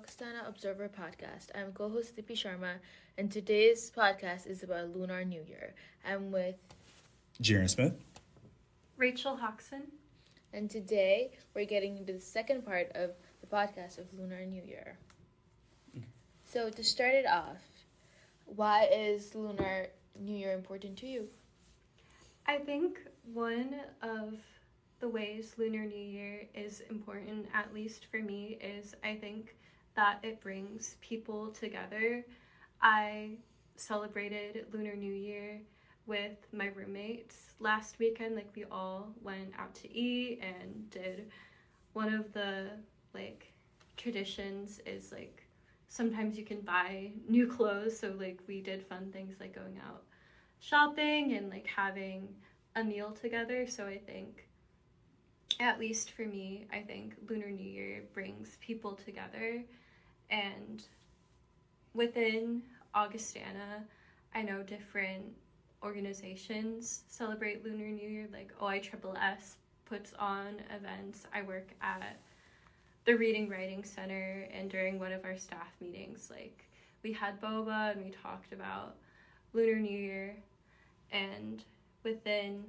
Augustana Observer Podcast. I'm co-host Dippi Sharma, and today's podcast is about Lunar New Year. I'm with Jaren Smith. Rachel Jocson. And today we're getting into the second part of the podcast of Lunar New Year. So to start it off, why is Lunar New Year important to you? I think one of the ways Lunar New Year is important, at least for me, is I think that it brings people together. I celebrated Lunar New Year with my roommates last weekend. Like, we all went out to eat and did one of the traditions is sometimes you can buy new clothes, so we did fun things like going out shopping and having a meal together. So I think, at least for me, I think Lunar New Year brings people together. And within Augustana, I know different organizations celebrate Lunar New Year, like OISSS puts on events. I work at the Reading Writing Center, and during one of our staff meetings, we had boba and we talked about Lunar New Year. And within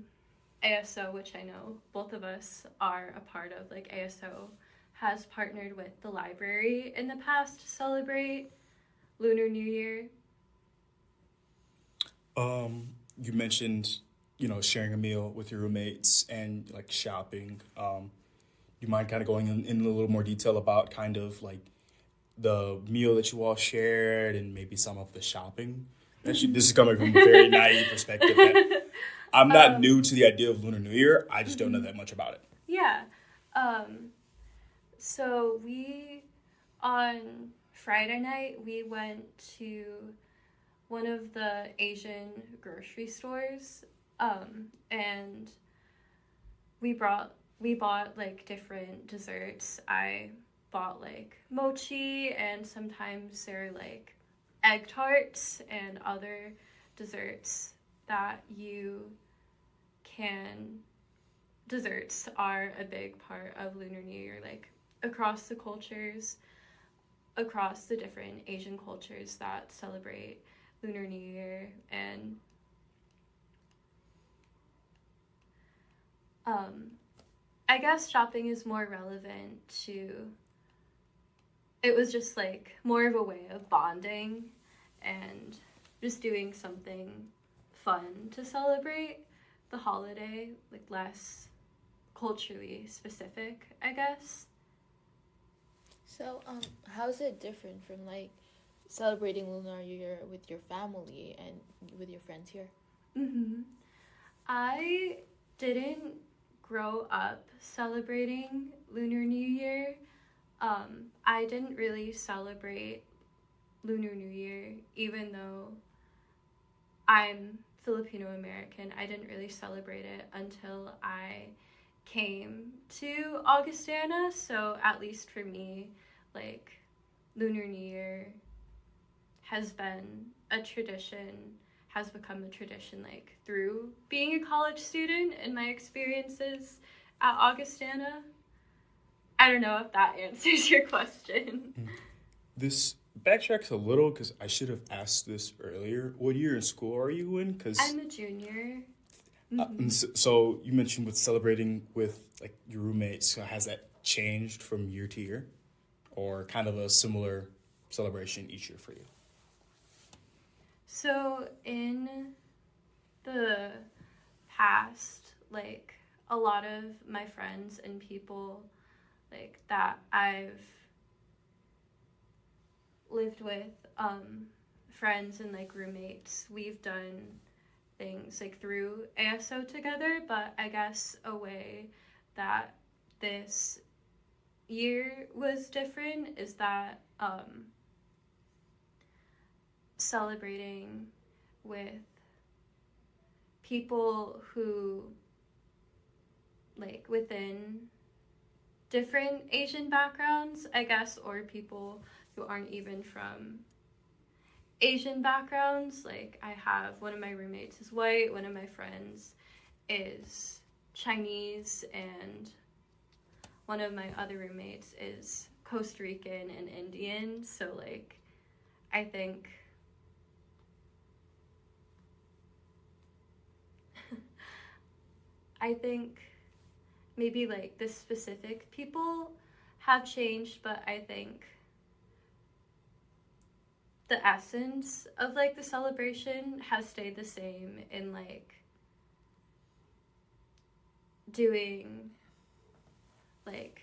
ASO, which I know both of us are a part of, ASO has partnered with the library in the past to celebrate Lunar New Year. You mentioned, sharing a meal with your roommates and shopping. You mind kind of going in a little more detail about kind of the meal that you all shared and maybe some of the shopping? This is coming from a very naive perspective. I'm not new to the idea of Lunar New Year. I just don't know that much about it. Yeah. So on Friday night, we went to one of the Asian grocery stores, and we bought different desserts. I bought mochi, and sometimes there are egg tarts and other desserts that desserts are a big part of Lunar New Year, across the cultures, across the different Asian cultures that celebrate Lunar New Year. And I guess shopping is more relevant to, it was just more of a way of bonding and just doing something fun to celebrate the holiday, less culturally specific, I guess. So, how is it different from celebrating Lunar New Year with your family and with your friends here? I didn't grow up celebrating Lunar New Year. I didn't really celebrate Lunar New Year, even though I'm Filipino American. I didn't really celebrate it until I came to Augustana. So at least for me, Lunar New Year has become a tradition through being a college student and my experiences at Augustana. I don't know if that answers your question. This backtracks a little because I should have asked this earlier. What year in school are you in? I'm a junior. So you mentioned with celebrating with your roommates. So has that changed from year to year, or kind of a similar celebration each year for you? So in the past, a lot of my friends and people that I've lived with, friends and roommates, we've done things through ASO together. But I guess a way that this year was different is that celebrating with people who within different Asian backgrounds, I guess, or people who aren't even from Asian backgrounds. I have one of my roommates is white, one of my friends is Chinese, and one of my other roommates is Costa Rican and Indian, so like I think maybe like the specific people have changed, but I think the essence of like the celebration has stayed the same in like doing like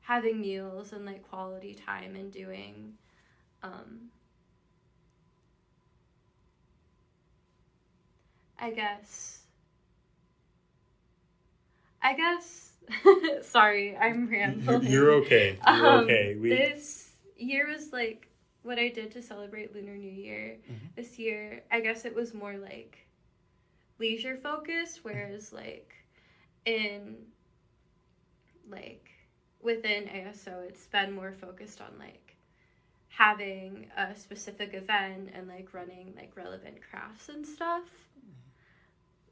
having meals and like quality time and doing I guess sorry, I'm rambling. You're okay. You're okay. This year was like what I did to celebrate Lunar New Year. This year, I guess it was more like leisure focused, whereas like in like within ASO, it's been more focused on like having a specific event and like running like relevant crafts and stuff.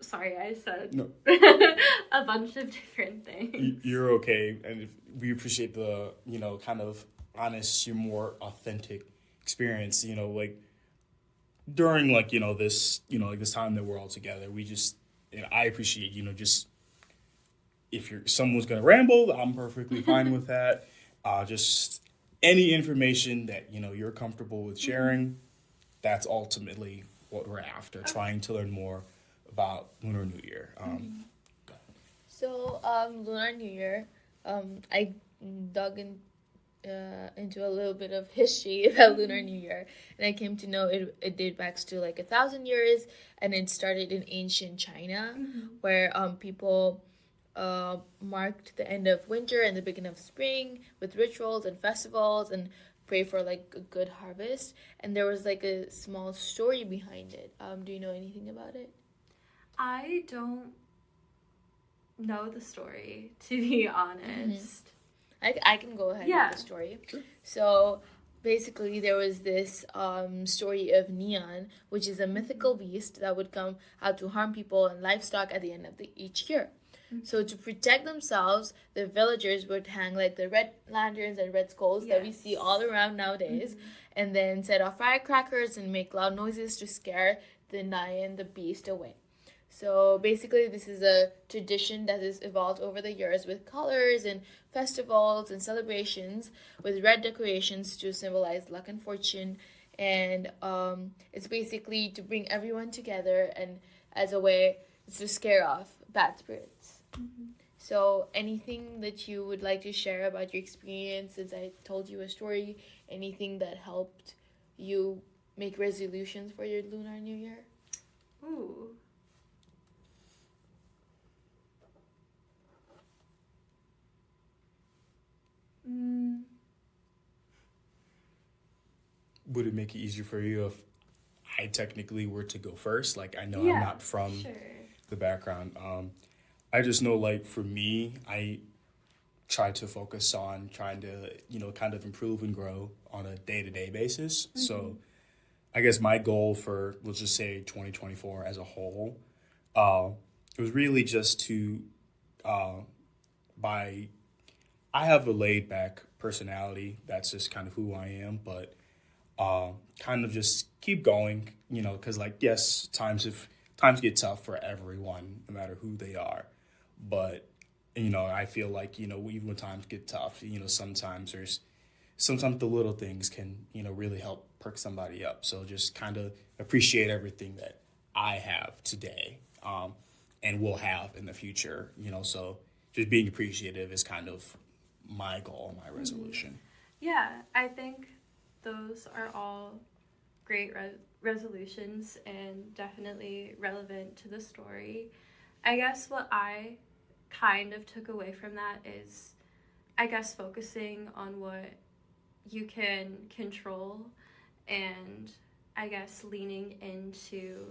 Sorry, I said no. a bunch of different things. You're okay, and we appreciate the, you know, kind of honest, your more authentic experience, you know, like during like, you know, this, you know, like this time that we're all together. We just, you know, I appreciate, you know, just if someone's gonna ramble, I'm perfectly fine with that. Just any information that, you know, you're comfortable with sharing, that's ultimately what we're after, trying to learn more about Lunar New Year. So, Lunar New Year, I dug into a little bit of history about Lunar New Year, and I came to know it dates back to like 1,000 years, and it started in ancient China, where people marked the end of winter and the beginning of spring with rituals and festivals and pray for like a good harvest. And there was like a small story behind it. Do you know anything about it? I don't know the story, to be honest. I can go ahead with the story. Sure. So basically there was this story of Neon, which is a mythical beast that would come out to harm people and livestock at the end of each year. So to protect themselves, the villagers would hang like the red lanterns and red skulls that we see all around nowadays, and then set off firecrackers and make loud noises to scare the Neon, the beast, away. So basically this is a tradition that has evolved over the years with colors and festivals and celebrations with red decorations to symbolize luck and fortune. And it's basically to bring everyone together, and as a way to scare off bad spirits. So anything that you would like to share about your experience since I told you a story? Anything that helped you make resolutions for your Lunar New Year? Ooh. Would it make it easier for you if I technically were to go first? Like, I know I'm not from the background. I just know, like, for me, I try to focus on trying to, you know, kind of improve and grow on a day-to-day basis. So I guess my goal for, let's just say 2024 as a whole, it was really just to, I have a laid-back personality. That's just kind of who I am, but kind of just keep going, you know, because, like, yes, times get tough for everyone, no matter who they are. But, you know, I feel like, you know, even when times get tough, you know, sometimes the little things can, you know, really help perk somebody up. So just kind of appreciate everything that I have today, and will have in the future, you know. So just being appreciative is kind of my goal, my resolution. Yeah, I think those are all great resolutions and definitely relevant to the story. I guess what I kind of took away from that is, I guess, focusing on what you can control, and I guess leaning into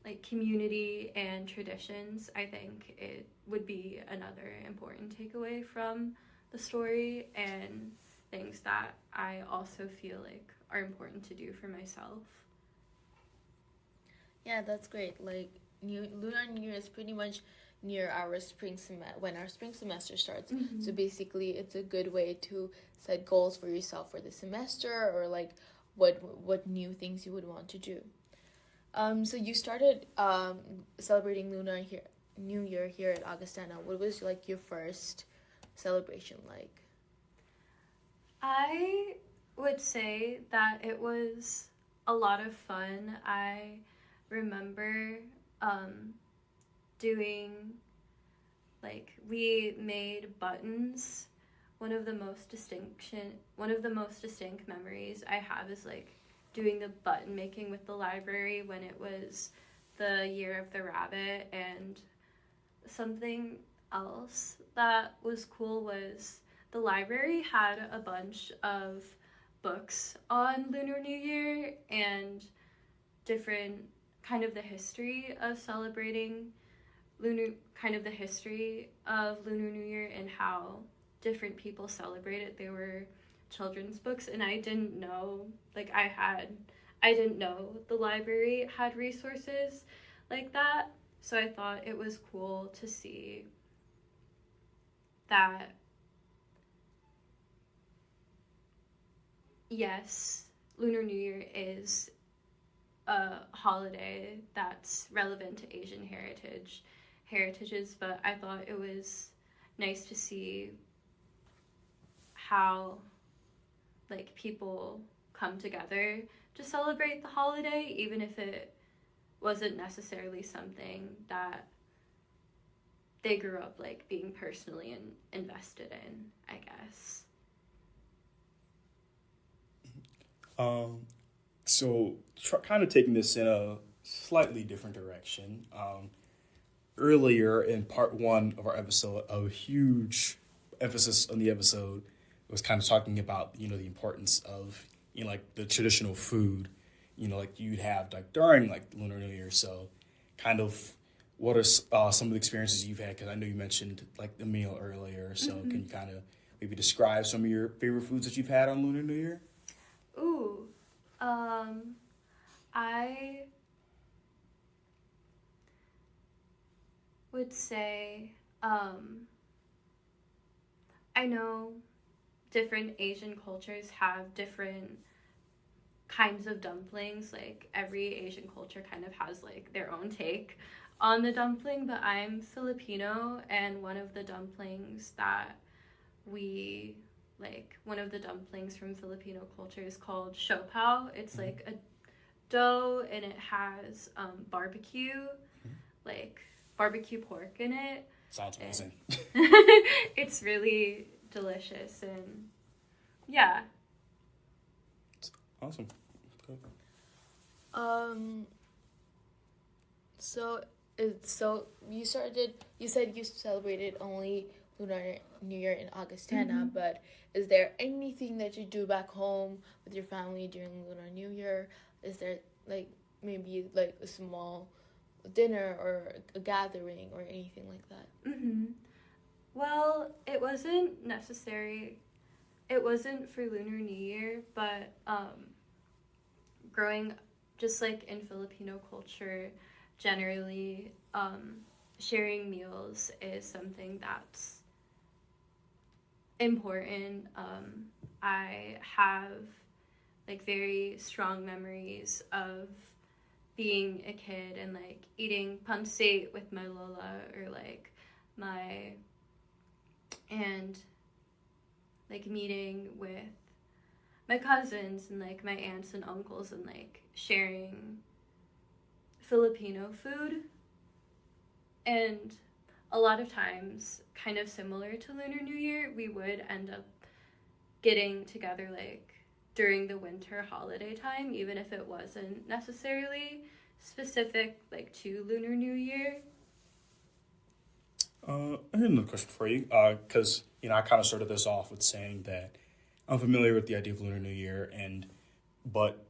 like community and traditions. I think it would be another important takeaway from the story, and things that I also feel like are important to do for myself. Yeah, that's great. Like, Lunar New Year is pretty much near our when our spring semester starts. Mm-hmm. So basically, it's a good way to set goals for yourself for the semester, or like what new things you would want to do. So you started celebrating New Year here at Augustana. What was like your first celebration like? I would say that it was a lot of fun. I remember doing, like, we made buttons. One of the most distinct memories I have is like doing the button making with the library when it was the year of the rabbit. And something else that was cool was the library had a bunch of books on Lunar New Year and different kind of the history of celebrating Lunar New Year and how different people celebrate it. They were children's books, and I didn't know, like, I didn't know the library had resources like that, so I thought it was cool to see that, yes, Lunar New Year is a holiday that's relevant to Asian heritages, but I thought it was nice to see how, like, people come together to celebrate the holiday, even if it wasn't necessarily something that they grew up, like, being personally invested in, I guess. So kind of taking this in a slightly different direction. Earlier in part 1 of our episode, a huge emphasis on the episode was kind of talking about, the importance of, like the traditional food, like you'd have like during like Lunar New Year. So kind of what are some of the experiences you've had? Because I know you mentioned like the meal earlier. So Can you kind of maybe describe some of your favorite foods that you've had on Lunar New Year? Ooh, I would say, I know different Asian cultures have different kinds of dumplings. Like, every Asian culture kind of has like their own take on the dumpling, but I'm Filipino, and one of the dumplings from Filipino culture is called siopao. It's like a dough, and it has barbecue pork in it. Sounds amazing. It's really delicious, and yeah. Awesome. Cool. So you said you celebrated only Lunar New Year in Augustana, but is there anything that you do back home with your family during Lunar New Year? Is there like maybe like a small dinner or a gathering or anything like that? Well, it wasn't for Lunar New Year, but growing just like in Filipino culture generally, sharing meals is something that's important. I have like very strong memories of being a kid and like eating pancit with my lola, or like like meeting with my cousins and like my aunts and uncles and like sharing Filipino food. And a lot of times, kind of similar to Lunar New Year, we would end up getting together like during the winter holiday time, even if it wasn't necessarily specific like to Lunar New Year. I have another question for you, because I kind of started this off with saying that I'm familiar with the idea of Lunar New Year, but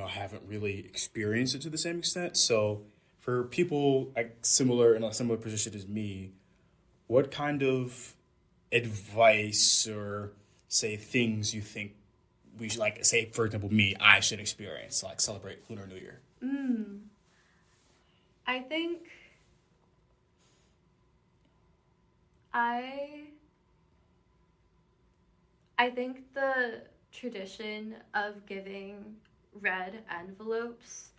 haven't really experienced it to the same extent. So for people in a similar position as me, what kind of advice or say things you think we should, like, say for example I should experience, like celebrate Lunar New Year? I think I think the tradition of giving red envelopes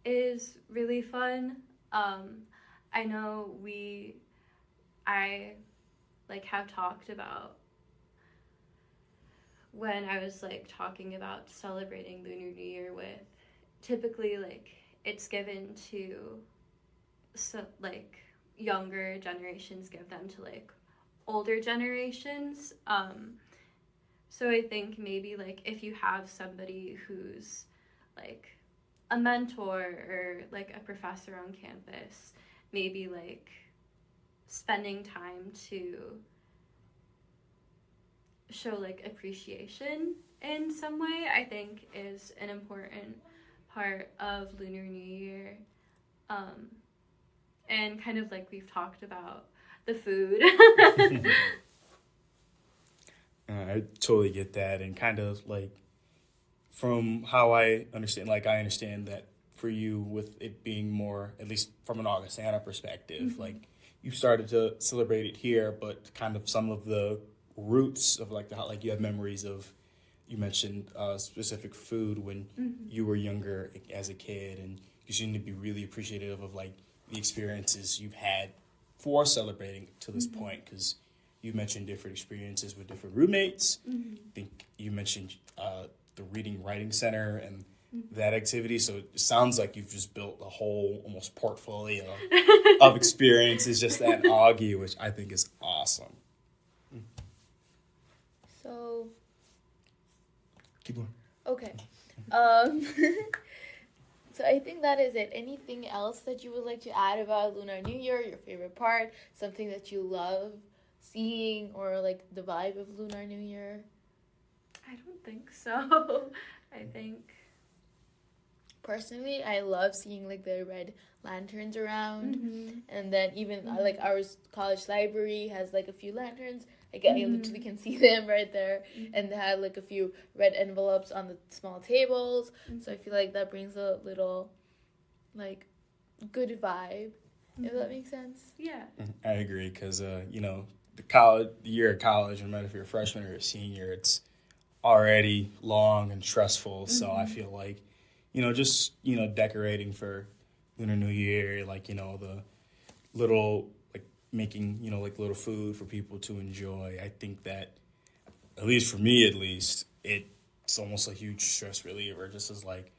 is really fun. I know I like have talked about when I was like talking about celebrating Lunar New Year with, typically like it's given to like younger generations give them to like older generations. So I think maybe like if you have somebody who's like a mentor or like a professor on campus, maybe like spending time to show like appreciation in some way, I think is an important part of Lunar New Year. And kind of like we've talked about the food. I totally get that, and kind of like from how I understand that for you, with it being more, at least from an Augustana perspective, like you started to celebrate it here, but kind of some of the roots of like like you have memories of, you mentioned specific food when you were younger as a kid, and you seem to be really appreciative of like the experiences you've had for celebrating to this point, because you mentioned different experiences with different roommates. I think you mentioned the Reading Writing Center and that activity. So it sounds like you've just built a whole almost portfolio of experiences just at Augie, which I think is awesome. So, Keep going. okay. So I think that is it. Anything else that you would like to add about Lunar New Year, your favorite part, something that you love seeing, or like the vibe of Lunar New Year? I don't think so. I think personally, I love seeing like the red lanterns around, and then even like our college library has like a few lanterns. Like I literally can see them right there, and they had like a few red envelopes on the small tables. So I feel like that brings a little like good vibe, if that makes sense. Yeah, I agree, because the year of college, no matter if you're a freshman or a senior, it's already long and stressful. So I feel like just decorating for Lunar New Year, like the little making, like little food for people to enjoy. I think that, at least for me, it's almost a huge stress reliever. Just as like,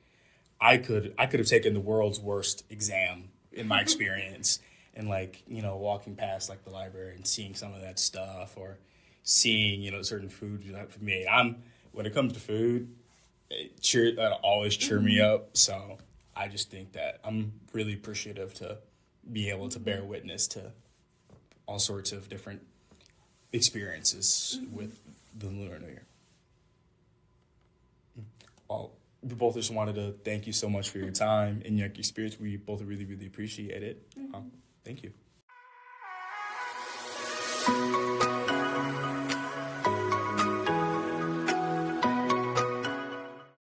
I could have taken the world's worst exam in my experience, and walking past like the library and seeing some of that stuff, or seeing, certain food. For me, when it comes to food, that'll always cheer me up. So I just think that I'm really appreciative to be able to bear witness to all sorts of different experiences with the Lunar New Year. Well, we both just wanted to thank you so much for your time and your experience. We both really, really appreciate it. Thank you.